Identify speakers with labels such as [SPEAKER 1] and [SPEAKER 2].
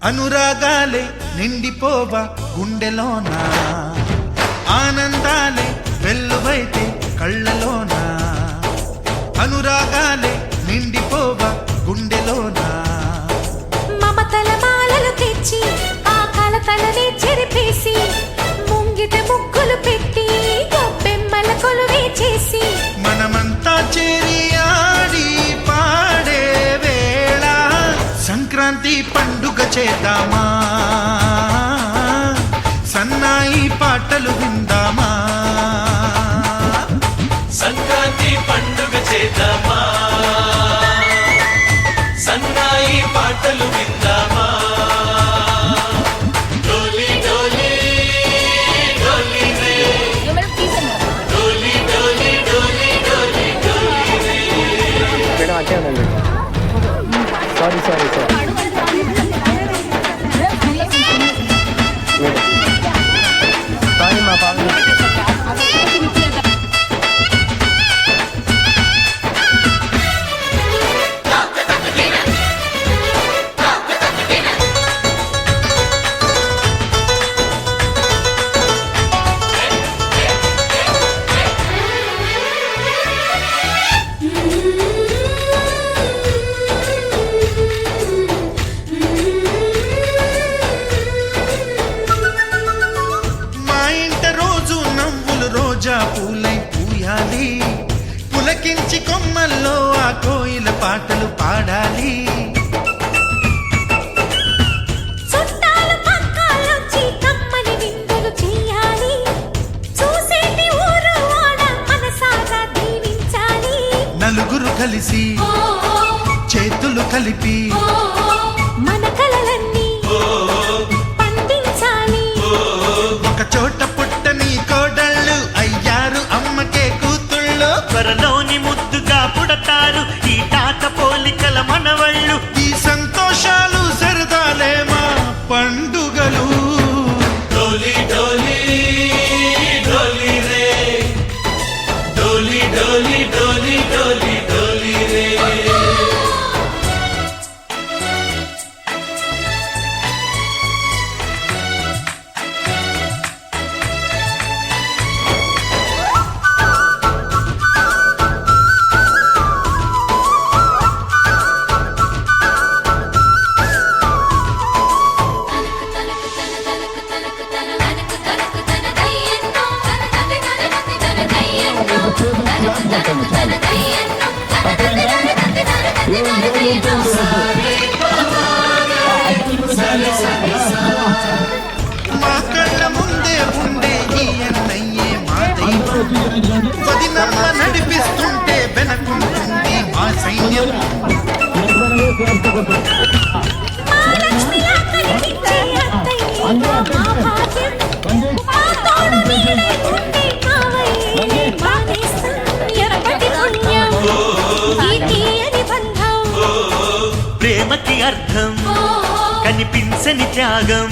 [SPEAKER 1] అనురాగాలే నిండిపోవా గుండెలోన, ఆనందాలే వెల్లువైతే కళ్ళలోన. అనురాగాలే నిండిపోవా గుండెలోన,
[SPEAKER 2] మమతల మాలలు తెచ్చి ఆ కలతలనే చెరిపేసి, ముంగిట ముగ్గులు పెట్టి గొప్పెమ్మల కొలువే చేసి,
[SPEAKER 1] మనమంతా చేరి ఆడి పాడే వేళ సంక్రాంతి పండుగ చేద్దామా, సన్నాయి పాటలు విందామా.
[SPEAKER 3] సంక్రాంతి పండుగ చేద్దామా, సన్నాయి పాటలు విందామా. డోలి డోలి డోలి రే, డోలి డోలి డోలి డోలి డోలి రే.
[SPEAKER 4] మేడం అట్టే ఉండండి. సారీ సారీ సార్ సారీ మా పాప.
[SPEAKER 1] రోజా పూలై పూయాలి, పులకించి కొమ్మల్లో ఆ కోయిల పాటలు పాడాలి.
[SPEAKER 2] చుట్టాలు పక్కాలొచ్చి కమ్మని విందులు చేయాలి, చూసేటి ఊరు వాడ మనసారా దీవించాలి.
[SPEAKER 1] నలుగురు కలిసి చేతులు కలిపి
[SPEAKER 2] మన కలలన్నీ పండించాలి.
[SPEAKER 1] ఒక చోట పుట్టని కోడళ్ళు అయ్యారు అమ్మకే కూతుళ్ళు,
[SPEAKER 3] త్వరలోని ముద్దుగా పుడతారు ఈ తాత పోలికల మనవళ్ళు.
[SPEAKER 1] ఈ సంతోషాలు సరదాలే మా పండుగలు.
[SPEAKER 3] డోలి డోలి డోలి రే, డోలి డోలి డోలి డోలి డోలి రే.
[SPEAKER 1] మా కళ్ళ ముందే ఉండే ఈ అన్నయ్యే మా దైవం, వదినమ్మ నడిపిస్తుంటే వెనకుంటుంది మా సైన్యం.
[SPEAKER 2] మహాలక్ష్మి కనిపించే అత్తయ్యే మా భాగ్యం, మా తోడు నీడై ఉండే మావయ్యే మా నేస్తం. ఎరపటి పుణ్యం ఈ తీయని బంధం,
[SPEAKER 3] ప్రేమకి అర్థం కనిపించని త్యాగం.